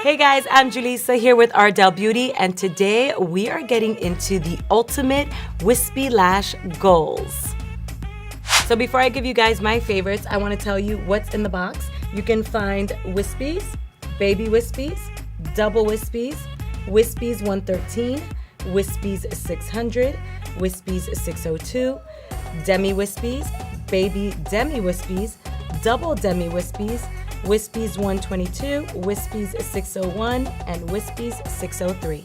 Hey guys, I'm Julissa here with Ardell Beauty, and today we are getting into the ultimate wispy lash goals. So before I give you guys my favorites, I want to tell you what's in the box. You can find Wispies, Baby Wispies, Double Wispies, Wispies 113, Wispies 600, Wispies 602, Demi Wispies, Baby Demi Wispies, Double Demi Wispies, Wispies 122, Wispies 601, and Wispies 603.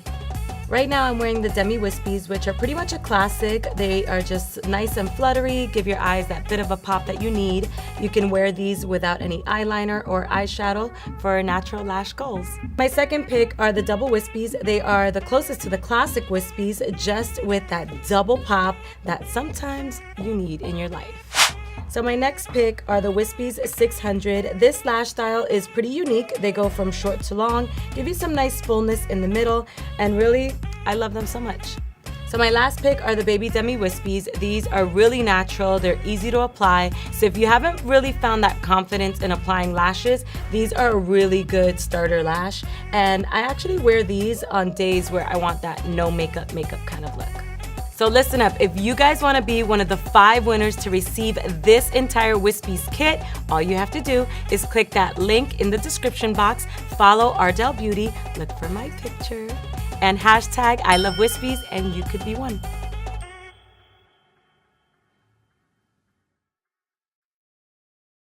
Right now I'm wearing the Demi Wispies, which are pretty much a classic. They are just nice and fluttery, give your eyes that bit of a pop that you need. You can wear these without any eyeliner or eyeshadow for natural lash goals. My second pick are the Double Wispies. They are the closest to the classic Wispies, just with that double pop that sometimes you need in your life. So my next pick are the Wispies 600. This lash style is pretty unique. They go from short to long, give you some nice fullness in the middle, and really, I love them so much. So my last pick are the Baby Demi Wispies. These are really natural, they're easy to apply. So if you haven't really found that confidence in applying lashes, these are a really good starter lash. And I actually wear these on days where I want that no makeup kind of look. So listen up, if you guys want to be one of the 5 winners to receive this entire Wispies kit, all you have to do is click that link in the description box, follow Ardell Beauty, look for my picture, and hashtag I love Wispies, and you could be one.